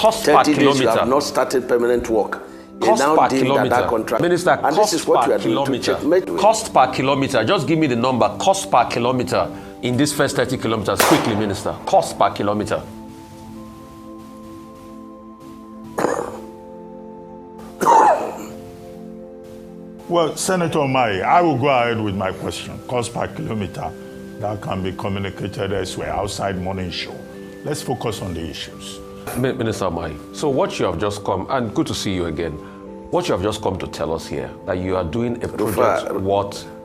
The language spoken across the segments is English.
Cost per 30 days kilometer. you have not started permanent work. Cost now per deemed kilometer. that contract. Minister, and cost this is what per we are doing to kilometer. checkmate with. Cost per kilometer. Just give me the number. Cost per kilometer in this first 30 kilometers. Quickly, Minister. Cost per kilometer. Well, Senator Umahi, I will go ahead with my question. Cost per kilometer, that can be communicated elsewhere, outside morning show. Let's focus on the issues. Minister Umahi, so what you have just come, and good to see you again, what you have just come to tell us here, that you are doing a project,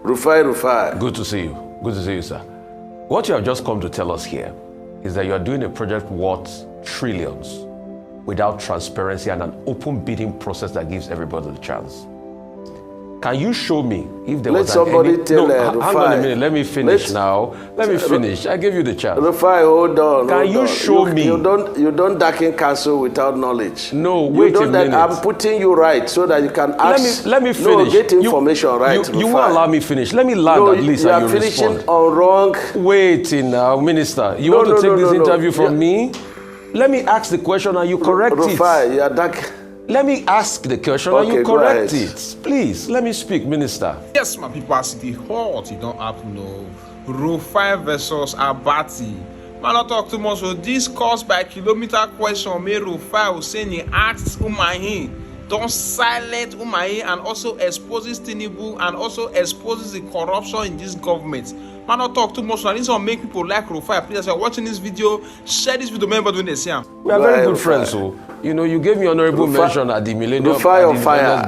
Rufai. Good to see you. Good to see you, sir. What you have just come to tell us here is that you are doing a project worth trillions without transparency and an open bidding process that gives everybody the chance. Can you show me if there was somebody tell hang Rufai. on a minute, let me finish now. Let me finish. I gave you the chance. Rufai, hold on. Can you show me? You don't darken counsel without knowledge. No, wait a minute. I'm putting you right so that you can ask. Let me finish. No, get information right. You won't allow me finish. Let me land at least you and are you finishing respond. on wrong. Wait now, Minister. You want to take this interview from me? Let me ask the question and you correct it. Rufai, you are dark. Let me ask the question and you correct it. Please, let me speak, Minister. Yes, my people, as the hot, you don't have to know. Rufai versus Abati. Man, not talk too much. So this cost by kilometer question, me Rufai Oseni asked Umahi, don't silence Umahi and also exposes Tinubu and also exposes the corruption in this government. Man, not talk too much. Now, this will make people like Rufai. Please, as you're watching this video, share this video. Remember doing this, yeah. We are very good friends, so you know you gave me honorable mention at the Millennium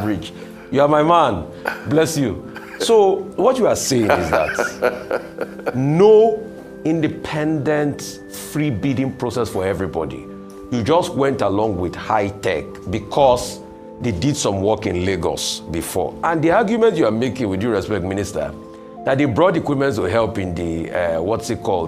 Bridge. You are my man. Bless you. So what you are saying is that no independent free bidding process for everybody. You just went along with high tech because they did some work in Lagos before. And the argument you are making, with due respect, Minister, that they brought equipment to help in the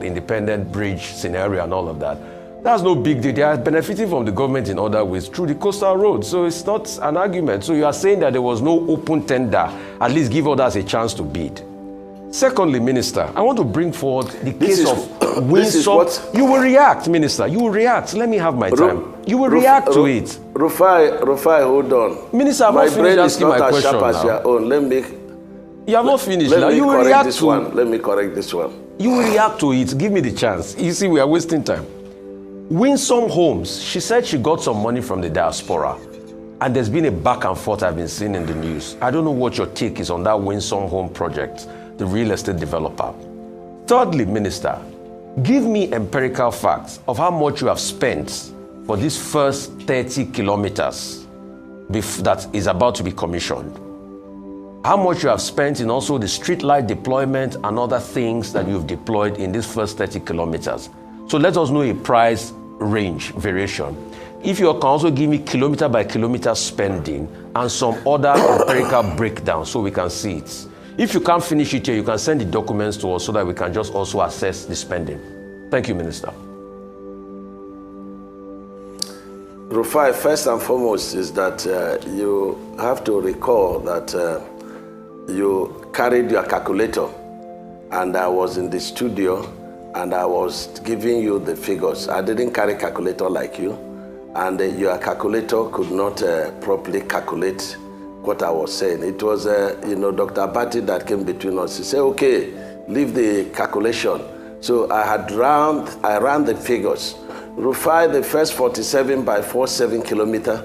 independent bridge scenario and all of that. That's no big deal. They are benefiting from the government in other ways through the coastal road. So it's not an argument. So you are saying that there was no open tender, at least give others a chance to bid. Secondly, Minister, I want to bring forward the case of Winsome. You will react, Minister. You will react. Let me have my time. You will react to it. Rufai, hold on. Minister, I'm not finished asking my question now. As your own. You have not finished now. You will react to one. Let me correct this one. You will react to it. Give me the chance. You see, we are wasting time. Winsome Homes, she said she got some money from the diaspora. And there's been a back and forth I've been seeing in the news. I don't know what your take is on that Winsome Home project, the real estate developer. Thirdly, Minister, give me empirical facts of how much you have spent for this first 30 kilometers that is about to be commissioned. How much you have spent in also the street light deployment and other things that you've deployed in this first 30 kilometers. So let us know a price range variation. If you can also give me kilometer by kilometer spending and some other empirical breakdown so we can see it. If you can't finish it here, you can send the documents to us so that we can just also assess the spending. Thank you, Minister. Rufai, first and foremost is that you have to recall that you carried your calculator and I was in the studio and I was giving you the figures. I didn't carry calculator like you, and your calculator could not properly calculate what I was saying. It was, Dr. Abati that came between us. He said, okay, leave the calculation. So I ran the figures. Rufai, the first 47 by 47 kilometer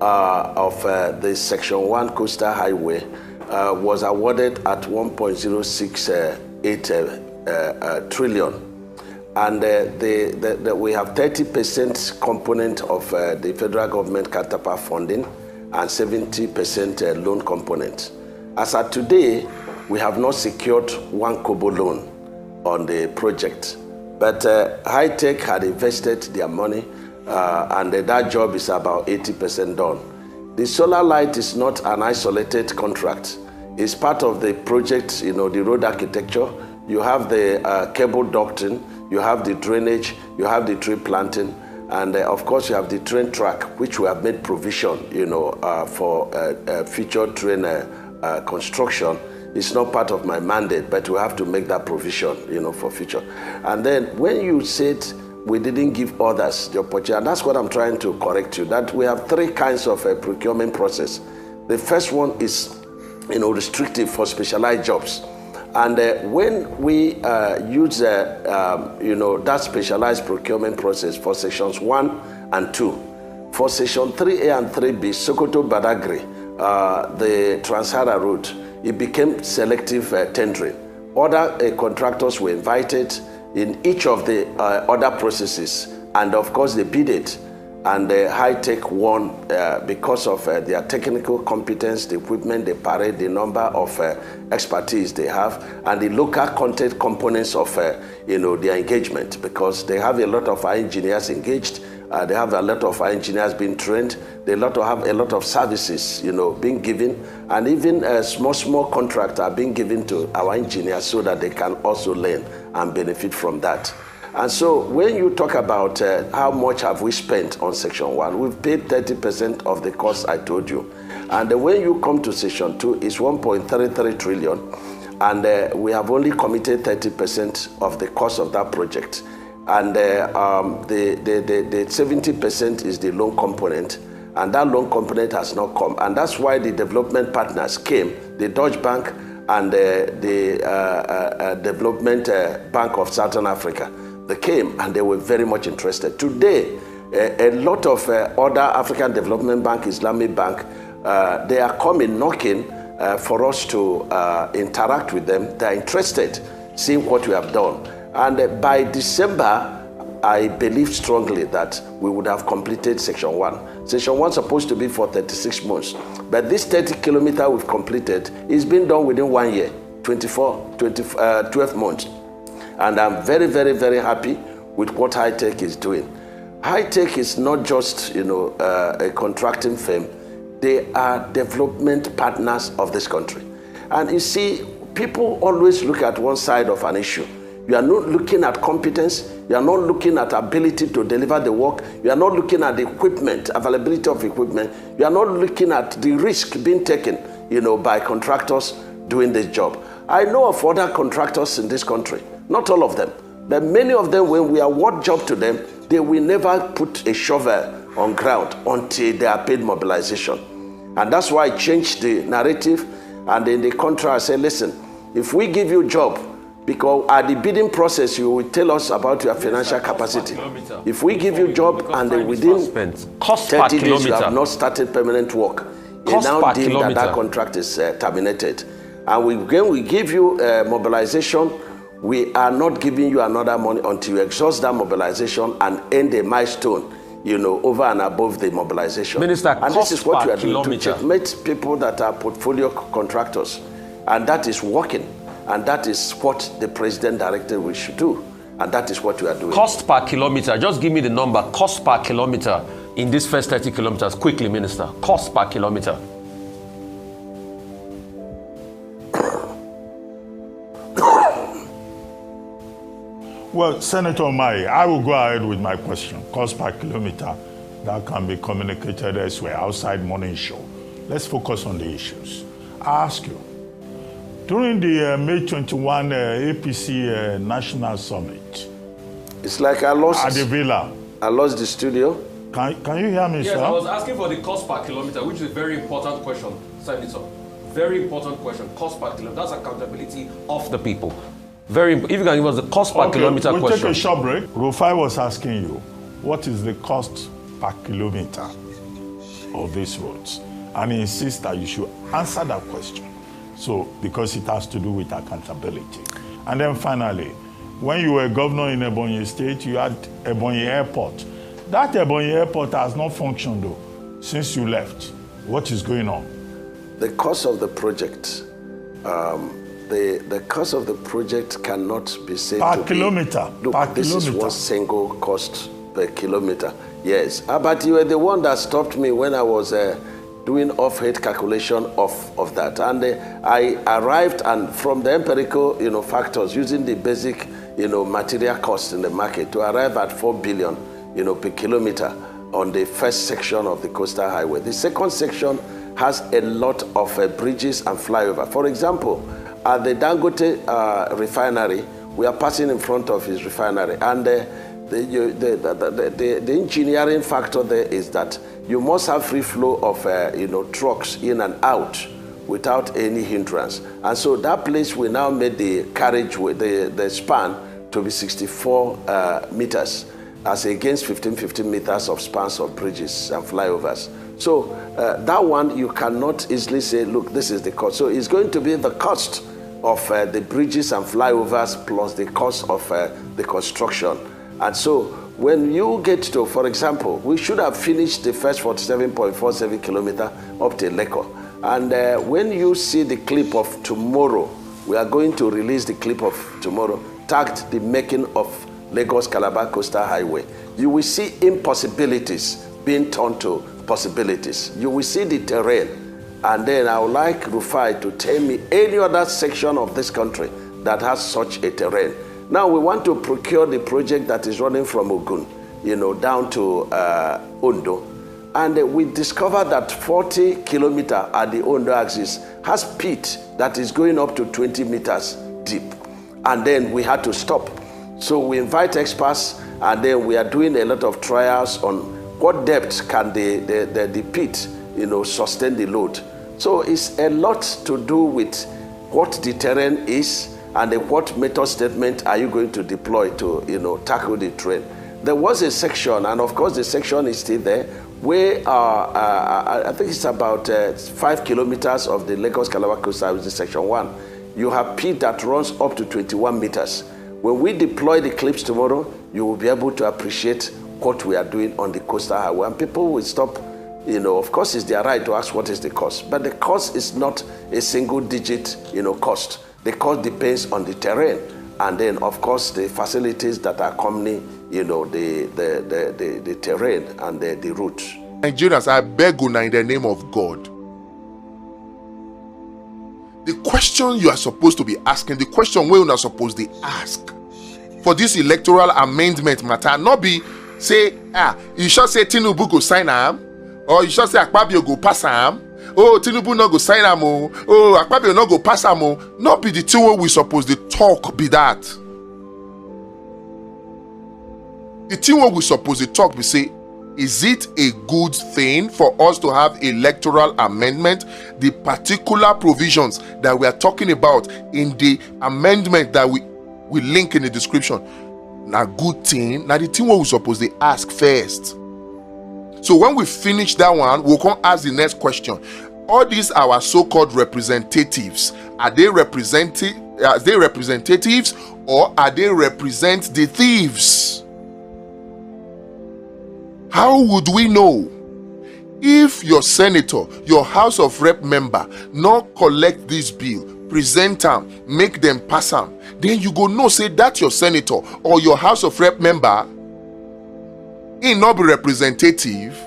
of the Section 1 Coastal Highway was awarded at 1.068 trillion. And we have 30% component of the federal government counterpart funding and 70% loan component. As of today, we have not secured one kobo loan on the project. But High Tech had invested their money and that job is about 80% done. The solar light is not an isolated contract. It's part of the project, the road architecture. You have the cable ducting, you have the drainage, you have the tree planting, and of course you have the train track, which we have made provision, for future train construction. It's not part of my mandate, but we have to make that provision, for future. And then when you said we didn't give others the opportunity. And that's what I'm trying to correct you, that we have three kinds of procurement process. The first one is, restrictive for specialized jobs. And when we use, that specialized procurement process for sections 1 and 2, for section 3A and 3B, Sokoto Badagry, the Trans-Sahara route, it became selective tendering. Other contractors were invited in each of the other processes, and of course they bid it. And High-Tech won because of their technical competence, the equipment they parade, the number of expertise they have, and the local content components of their engagement, because they have a lot of engineers engaged. They have a lot of engineers being trained. They have a lot of services, being given, and even small contracts are being given to our engineers so that they can also learn and benefit from that. And so when you talk about how much have we spent on Section 1, we've paid 30% of the cost I told you. And when you come to Section 2, it's 1.33 trillion. And we have only committed 30% of the cost of that project. And the 70% is the loan component. And that loan component has not come. And that's why the development partners came, the Dutch Bank and the Development Bank of Southern Africa. They came and they were very much interested. Today, a lot of other African Development Bank, Islamic Bank, they are coming, knocking for us to interact with them. They're interested, seeing what we have done. And by December, I believe strongly that we would have completed Section 1. Section 1 is supposed to be for 36 months. But this 30 kilometer we've completed is being done within 1 year, 12 months. And I'm very, very, very happy with what High-Tech is doing. High-Tech is not just, a contracting firm. They are development partners of this country. And you see, people always look at one side of an issue. You are not looking at competence. You are not looking at ability to deliver the work. You are not looking at the equipment, availability of equipment. You are not looking at the risk being taken, by contractors doing this job. I know of other contractors in this country, not all of them, but many of them, when we award job to them, they will never put a shovel on ground until they are paid mobilization. And that's why I changed the narrative. And in the contract, I said, listen, if we give you a job, because at the bidding process, you will tell us about your financial capacity. If we give you a job and within 30 days you have not started permanent work, you now deem that contract is terminated. And we give you mobilization. We are not giving you another money until you exhaust that mobilization and end a milestone, over and above the mobilization. Minister, and this is what we are doing to checkmate people that are portfolio contractors. And that is working. And that is what the president directed we should do. And that is what we are doing. Cost per kilometer. Just give me the number. Cost per kilometer in these first 30 kilometers. Quickly, Minister. Cost per kilometer. Well, Senator Umahi, I will go ahead with my question. Cost per kilometer, that can be communicated elsewhere, outside morning show. Let's focus on the issues. I ask you, during the May 21 APC National Summit, it's like I lost at the Villa. I lost the studio. Can you hear me, yes, sir? I was asking for the cost per kilometer, which is a very important question, Senator. Very important question. Cost per kilometer. That's accountability of the people. If you can give us the cost per kilometer we'll question. Take a short break. Rufai was asking you, what is the cost per kilometer of these roads? And he insists that you should answer that question. So, because it has to do with accountability. And then finally, when you were governor in Ebonyi State, you had Ebonyi Airport. That Ebonyi Airport has not functioned though, since you left. What is going on? The cost of the project, the cost of the project cannot be said per to kilometer. Look, per this kilometer. is one single cost per kilometer. Yes, but you were the one that stopped me when I was doing off-head calculation of that. And I arrived, and from the empirical factors, using the basic material cost in the market, to arrive at 4 billion per kilometer on the first section of the coastal highway. The second section has a lot of bridges and flyover. For example, at the Dangote refinery, we are passing in front of his refinery, and The engineering factor there is that you must have free flow of trucks in and out without any hindrance. And so that place we now made the carriage with the span to be 64 meters as against 15 meters of spans of bridges and flyovers. So that one you cannot easily say, look, this is the cost. So it's going to be the cost of the bridges and flyovers plus the cost of the construction. And so when you get to, for example, we should have finished the first 47.47 kilometer up to Leko. And when you see the clip of tomorrow, we are going to release the clip of tomorrow, tagged the making of Lagos-Calabar Coastal Highway. You will see impossibilities being turned to possibilities. You will see the terrain. And then I would like Rufai to tell me any other section of this country that has such a terrain. Now we want to procure the project that is running from Ogun, down to Ondo. And we discovered that 40 kilometers at the Ondo axis has pit that is going up to 20 meters deep. And then we had to stop. So we invite experts, and then we are doing a lot of trials on what depth can the pit, sustain the load. So it's a lot to do with what the terrain is and what method statement are you going to deploy to, tackle the terrain. There was a section, and of course the section is still there, where I think it's about 5 kilometers of the Lagos-Calabar Coastal, which is section 1. You have pit that runs up to 21 meters. When we deploy the clips tomorrow, you will be able to appreciate what we are doing on the coastal highway. And people will stop, of course it's their right to ask what is the cost. But the cost is not a single digit, cost. The cost depends on the terrain. And then, of course, the facilities that are accompanying, the terrain and the route. Nigerians, I beg you now in the name of God. The question you are supposed to be asking, the question we are not supposed to ask for this electoral amendment matter, not be say, you should say Tinubu go sign am, or you should say Akpabio go pass am, oh Tinubu no go sign am, oh Akpabio no go pass am, not be the thing where we supposed to talk be that. The thing where we supposed to talk be say, is it a good thing for us to have electoral amendment? The particular provisions that we are talking about in the amendment that we link in the description, na good thing. Now the thing what we supposed to ask first. So when we finish that one, we'll come ask the next question. All these our so-called representatives, are they representatives or are they represent the thieves? How would we know? If your senator, your House of Rep member, not collect this bill, present them, make them pass them, then you go know say that your senator or your House of Rep member, he not be representative,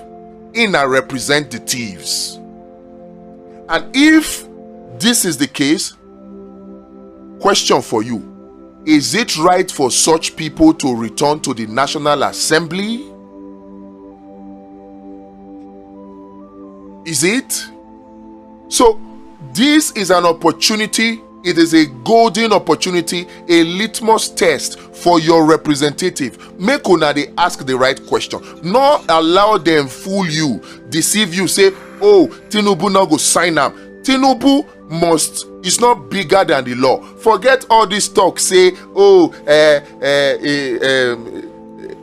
he not represent the thieves. And if this is the case, question for you, is it right for such people to return to the National Assembly? Is it? So this is an opportunity. It is a golden opportunity, a litmus test for your representative. Make una they ask the right question. Not allow them fool you, deceive you, say, oh, Tinubu now go sign up. Tinubu is not bigger than the law. Forget all this talk, say, oh,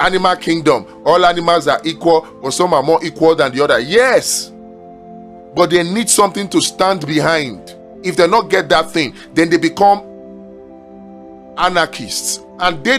animal kingdom, all animals are equal, or some are more equal than the other. Yes. But they need something to stand behind. If they not get that thing, then they become anarchists. And they